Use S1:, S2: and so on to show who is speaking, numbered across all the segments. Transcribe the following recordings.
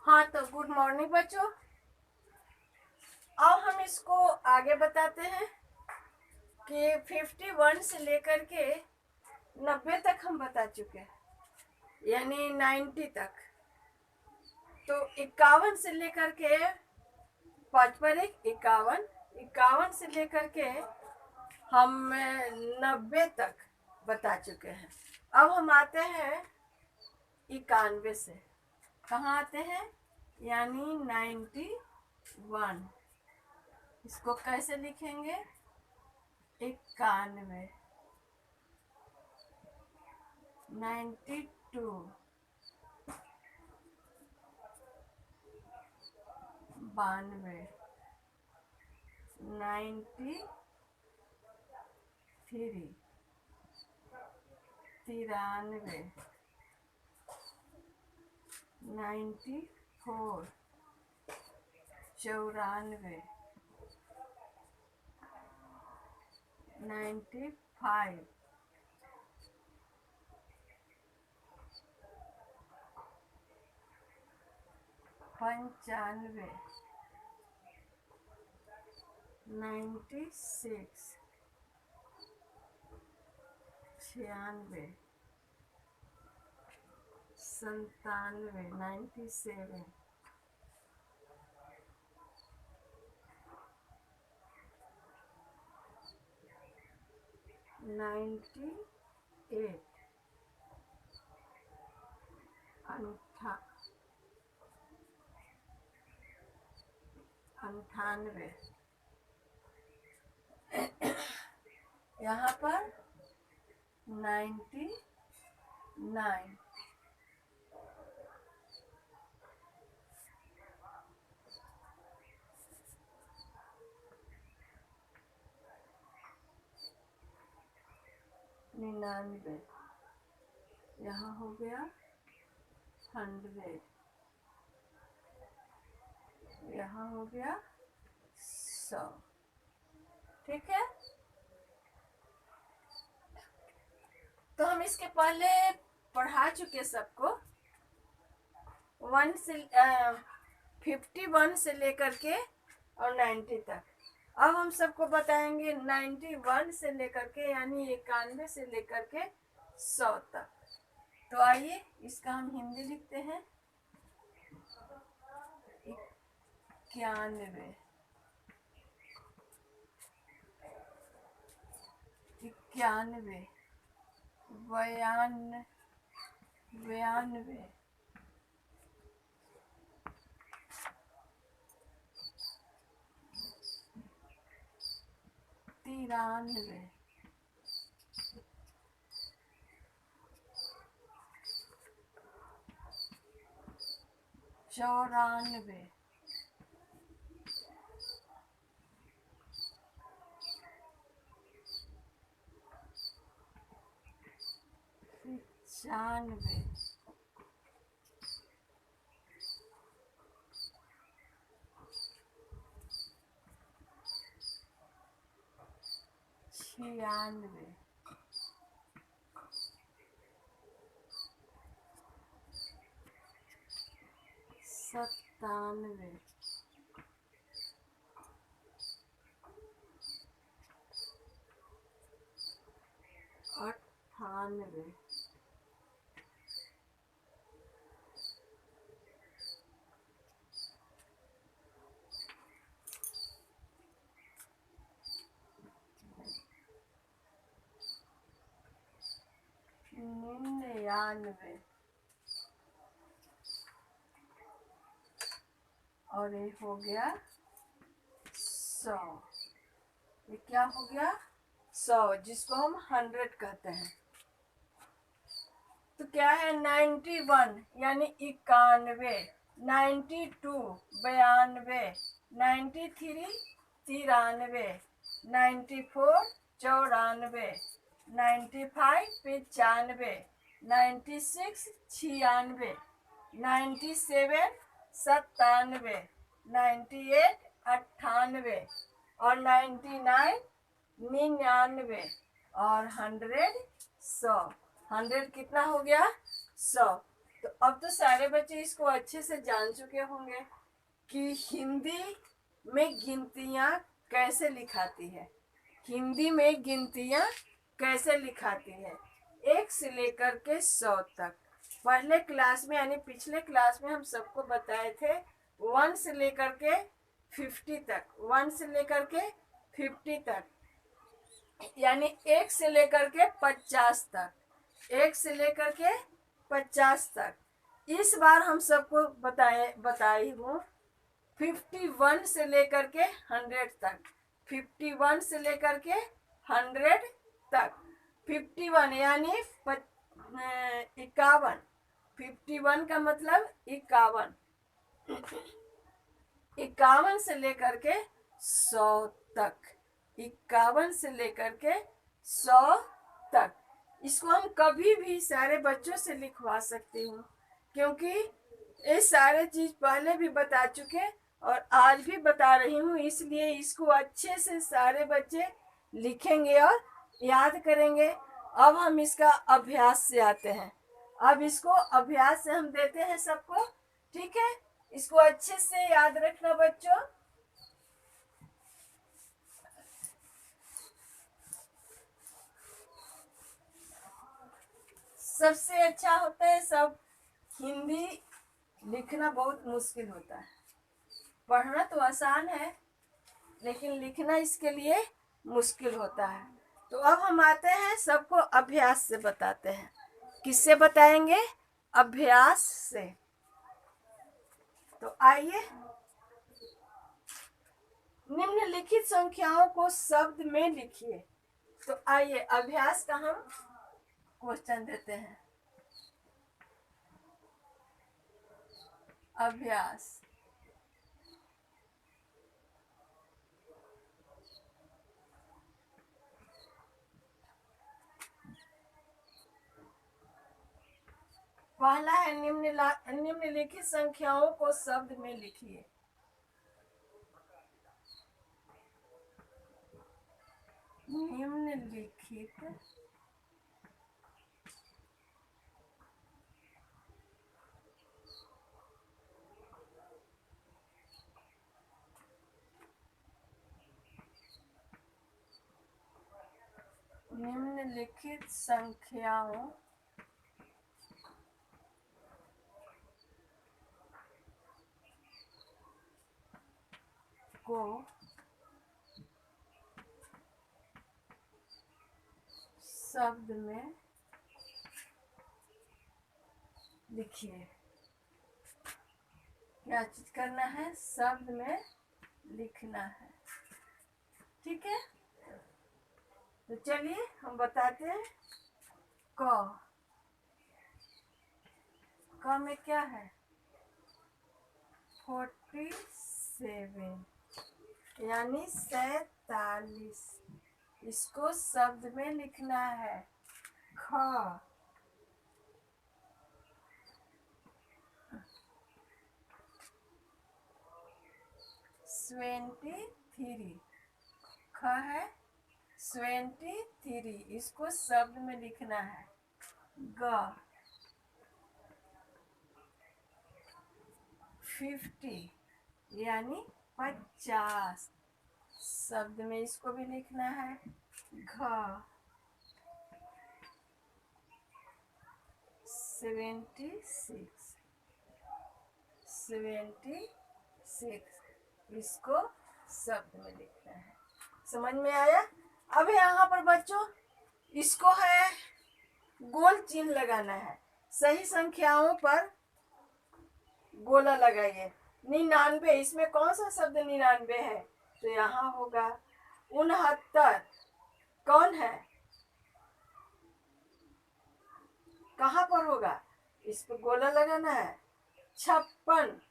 S1: हाँ, तो good morning बच्चों। अब हम इसको आगे बताते हैं कि 51 से लेकर के 90 तक हम बता चुके हैं, यानी 90 तक। तो 51 से लेकर के 5 पर 51, 51 से लेकर के हम 90 तक बता चुके हैं। अब हम आते हैं 91 से। कहाँ आते हैं? यानी 91। इसको कैसे लिखेंगे? 91, 92, 92, 93, 93, 94, 94, 95, 95, 96, 96, 97, 97, 98, 98। यहाँ पर 99, 99, यहाँ हो गया 100, यहाँ हो गया 100। ठीक है, तो हम इसके पहले पढ़ा चुके सबको 51 से लेकर के और 90 तक। अब हम सबको बताएंगे 91 से लेकर के, यानी 91 से लेकर के 100 तक। तो आइए इसका हम हिंदी लिखते हैं। 91, 91, 92, 92, 93, 94, 95, 96, 97, 98, 99, और ये हो गया 100। ये क्या हो गया? 100, जिसको हम 100 कहते हैं। तो क्या है? 91 यानी 91, 92 92, 93 93, 94 94, 95 95, 96 96, 97 97, 98 98, और 99 99, और 100 100। 100 कितना हो गया? 100। तो अब तो सारे बच्चे इसको अच्छे से जान चुके होंगे कि हिंदी में गिनतियां कैसे लिखाती है। हिंदी में गिनतियां कैसे लिखाती है, 1 से लेकर के 100 तक। पहले क्लास में यानी पिछले क्लास में हम सबको बताए थे 1 से लेकर के 50 तक, 1 से लेकर के 50 तक, यानी 1 से लेकर के 50 तक, 1 से लेकर के 50 तक। इस बार हम सबको बताई हूँ 51 से लेकर के 100 तक, 51 से लेकर के 100 तक। 51 यानी 51, 51 का मतलब 51, 51 से लेकर के 100 तक, 51 से लेकर के 100 तक। इसको हम कभी भी सारे बच्चों से लिखवा सकती हूँ, क्योंकि ये सारे चीज पहले भी बता चुके और आज भी बता रही हूँ, इसलिए इसको अच्छे से सारे बच्चे लिखेंगे और याद करेंगे। अब हम इसका अभ्यास से आते हैं। अब इसको अभ्यास से हम देते हैं सबको, ठीक है। इसको अच्छे से याद रखना बच्चों। सबसे अच्छा होता है, सब हिंदी लिखना बहुत मुश्किल होता है। पढ़ना तो आसान है, लेकिन लिखना इसके लिए मुश्किल होता है। तो अब हम आते हैं, सबको अभ्यास से बताते हैं। किससे बताएंगे? अभ्यास से। तो आइए, निम्नलिखित संख्याओं को शब्द में लिखिए। तो आइए अभ्यास का हम क्वेश्चन देते हैं। अभ्यास, पहला है निम्नलिखित संख्याओं को शब्द में लिखिए। निम्नलिखित निम्नलिखित संख्याओं को शब्द में लिखिए। क्या चीज करना है? शब्द में लिखना है, ठीक है। तो चलिए हम बताते हैं। क में क्या है? 47, यानी 47। इसको शब्द में लिखना है। ख 23, ख है 23, इसको शब्द में लिखना है। ग 50, यानी 50, शब्द में इसको भी लिखना है। घ 76, इसको शब्द में लिखना है। समझ में आया? अब यहाँ पर बच्चों इसको है गोल चिन्ह लगाना है। सही संख्याओं पर गोला लगाइए। 99, इसमें कौन सा शब्द 99 है? तो यहाँ होगा 69, कौन है? कहाँ पर होगा? इस पर गोला लगाना है। 56,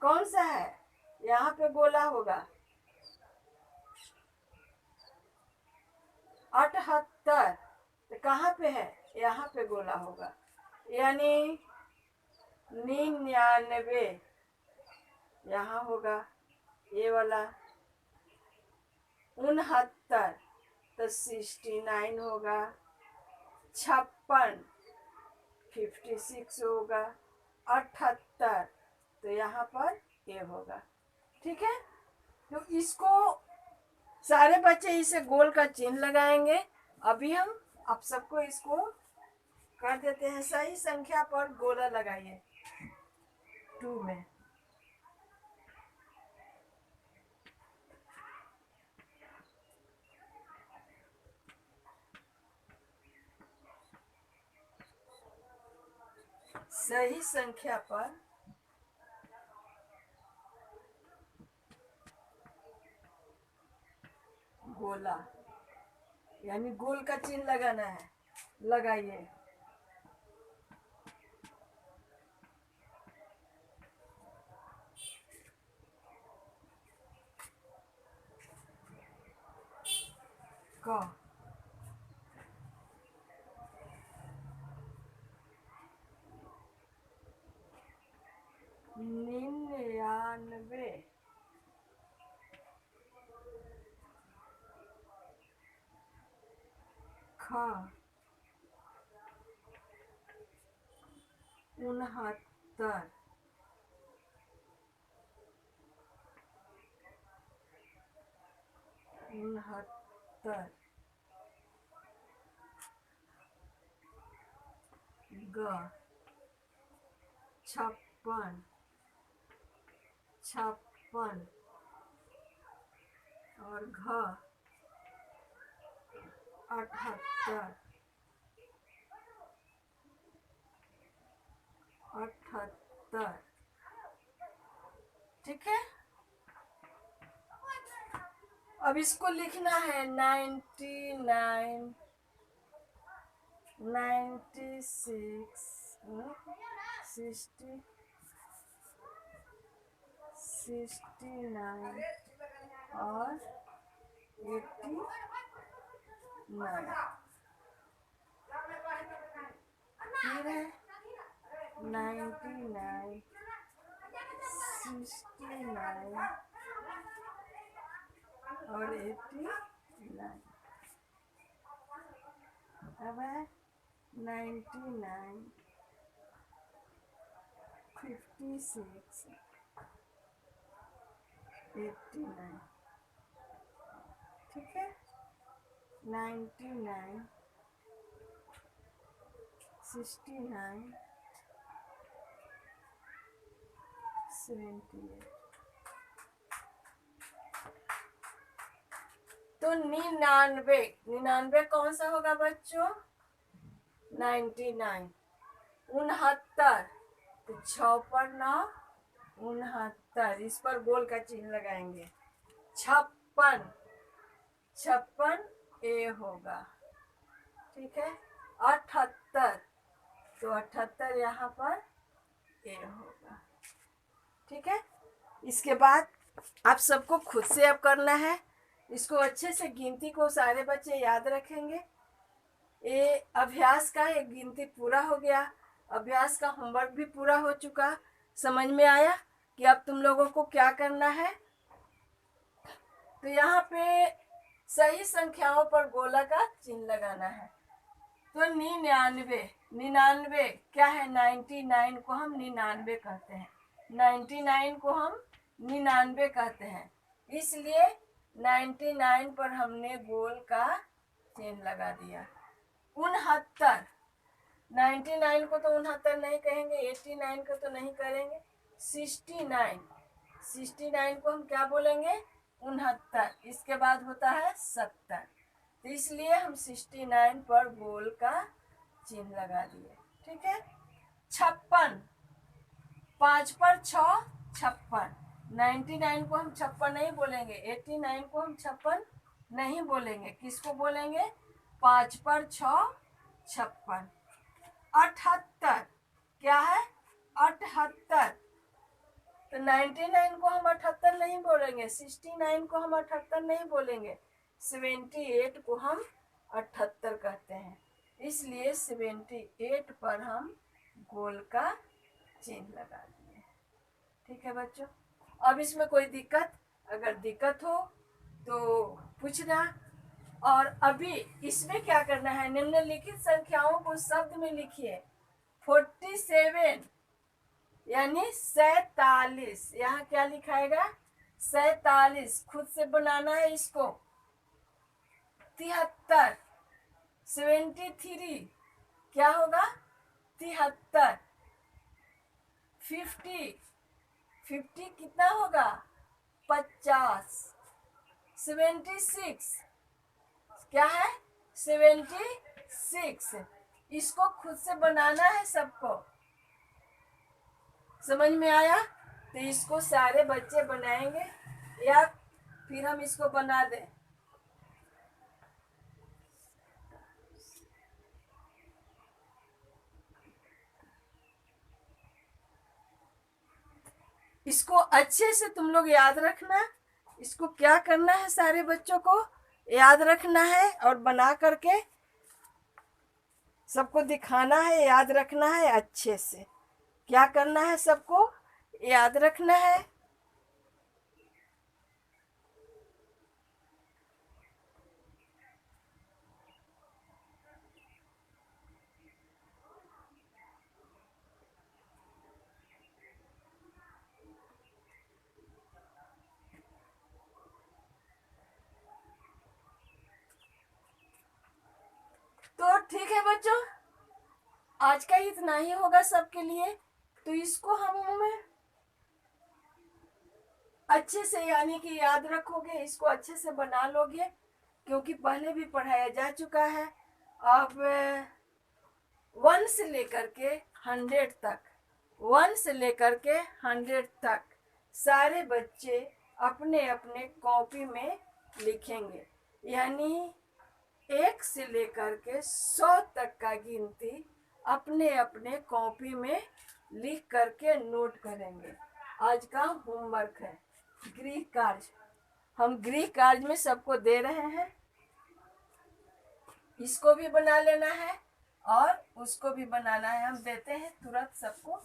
S1: कौन सा है? यहाँ पे गोला होगा। 78, तो कहाँ पे है? यहाँ पे गोला होगा, यानी 99 यहाँ होगा, ये वाला। 69 तो 69 होगा। 56 56 होगा। 78, तो यहाँ पर ए होगा। ठीक है, तो इसको सारे बच्चे इसे गोल का चिन्ह लगाएंगे। अभी हम आप सबको इसको कर देते हैं। सही संख्या पर गोला लगाइए 2 में। सही संख्या पर गोला, यानी गोल का चिन्ह लगाना है। लगाइए। क 99, ख 69, ग 56, और घ 78, ठीक है। अब इसको लिखना है 99, 96, 60, 69 और 89। फिर है 99, 69 और 89। अब है 99, 56, 89। ठीक है, 99, 69, 78। तो 99, 99 कौन सा होगा बच्चों? 99। 69, तो 6 पर 9, 69, इस पर गोल का चिन्ह लगाएंगे। 56, 56 ए होगा। ठीक है, 78, तो 78 यहाँ पर ए होगा। ठीक है, इसके बाद आप सबको खुद से अब करना है। इसको अच्छे से गिनती को सारे बच्चे याद रखेंगे। ये अभ्यास का एक गिनती पूरा हो गया। अभ्यास का होमवर्क भी पूरा हो चुका। समझ में आया कि अब तुम लोगों को क्या करना है। तो यहाँ पे सही संख्याओं पर गोला का चिन्ह लगाना है। तो 99, 99 क्या है? 99 को हम 99 कहते हैं। 99 को हम 99 कहते हैं। इसलिए 99 पर हमने गोल का चिन्ह लगा दिया। 69, 99 को तो 69 नहीं कहेंगे, 89 को तो नहीं करेंगे। 69, 69 को हम क्या बोलेंगे? 69। इसके बाद होता है 70, तो इसलिए हम 69 पर गोल का चिन्ह लगा दिए। ठीक है, 56, 5 पर 6, 56। 99 को हम 56 नहीं बोलेंगे, 89 को हम 56 नहीं बोलेंगे। किसको बोलेंगे? 5 पर 6, 56। 78 क्या है? 78, तो 99 को हम 78 नहीं बोलेंगे, 69 को हम 78 नहीं बोलेंगे, 78 को हम 78 कहते हैं। इसलिए 78 पर हम गोल का चिन्ह लगा दिए। ठीक है बच्चों, अब इसमें कोई दिक्कत, अगर दिक्कत हो तो पूछना। और अभी इसमें क्या करना है? निम्नलिखित संख्याओं को शब्द में लिखिए। 47, यानी 47। यहाँ क्या लिखाएगा? 47। खुद से बनाना है इसको। 73, 73 क्या होगा? 73। 50, 50 कितना होगा? 50। 76 क्या है? 76। इसको खुद से बनाना है सबको। समझ में आया? तो इसको सारे बच्चे बनाएंगे या फिर हम इसको बना दें? इसको अच्छे से तुम लोग याद रखना। इसको क्या करना है? सारे बच्चों को याद रखना है और बना करके सबको दिखाना है, याद रखना है अच्छे से। क्या करना है? सबको याद रखना है। तो ठीक है बच्चों, आज का इतना ही होगा सबके लिए। तो इसको हम अच्छे से यानी कि याद रखोगे, इसको अच्छे से बना लोगे, क्योंकि पहले भी पढ़ाया जा चुका है। अब 1 से लेकर के 100 तक, 1 से लेकर के 100 तक सारे बच्चे अपने अपने कॉपी में लिखेंगे। यानी 1 से लेकर के 100 तक का गिनती अपने अपने कॉपी में लिख करके नोट करेंगे। आज का होमवर्क है गृह कार्य। हम गृह कार्य में सबको दे रहे हैं। इसको भी बना लेना है और उसको भी बनाना है। हम देते हैं तुरंत सबको।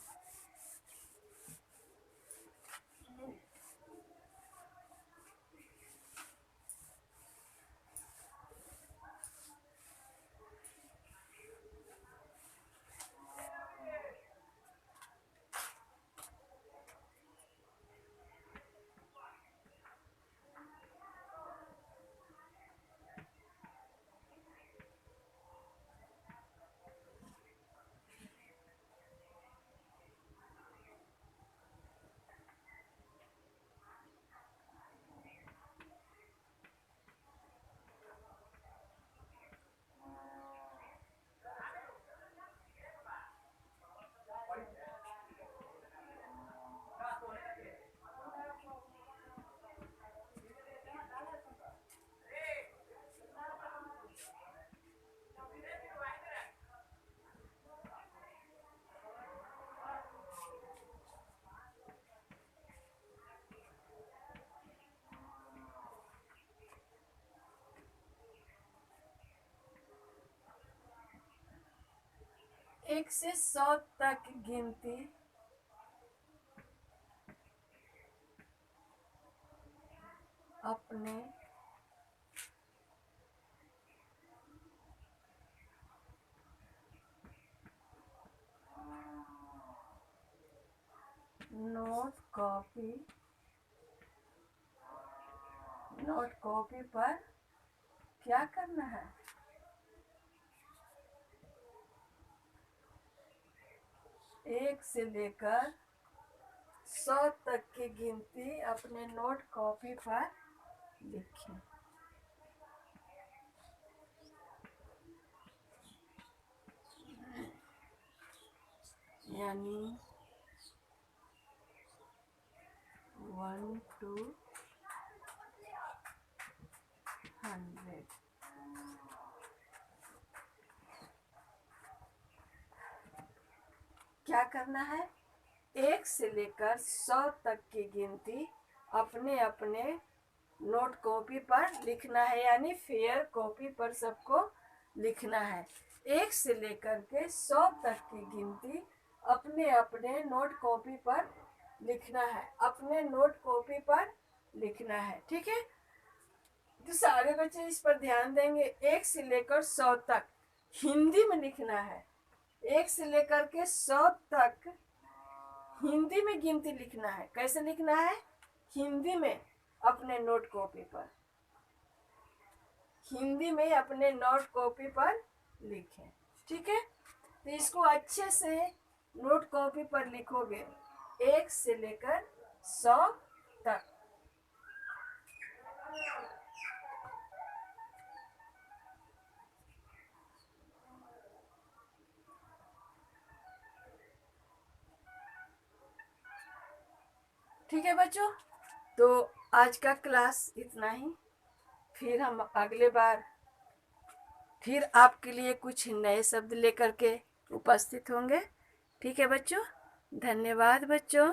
S1: एक से 100 तक गिनती अपने नोट कॉपी पर क्या करना है? 1 से लेकर 100 तक की गिनती अपने नोट कॉपी पर लिखें। यानी 1 to 100। क्या करना है? 1 से लेकर 100 तक की गिनती अपने अपने नोट कॉपी पर लिखना है। यानी फेयर कॉपी पर सबको लिखना है। 1 से लेकर के 100 तक की गिनती अपने अपने नोट कॉपी पर लिखना है। अपने नोट कॉपी पर लिखना है। ठीक है? तो सारे बच्चे इस पर ध्यान देंगे। 1 से लेकर 100 तक हिंदी में लिखना है। 1 से लेकर के 100 तक हिंदी में गिनती लिखना है। कैसे लिखना है? हिंदी में अपने नोट कॉपी पर, हिंदी में अपने नोट कॉपी पर लिखें। ठीक है, तो इसको अच्छे से नोट कॉपी पर लिखोगे 1 से लेकर 100 तक। ठीक है बच्चों, तो आज का क्लास इतना ही। फिर हम अगले बार फिर आपके लिए कुछ नए शब्द लेकर के उपस्थित होंगे। ठीक है बच्चों, धन्यवाद बच्चों।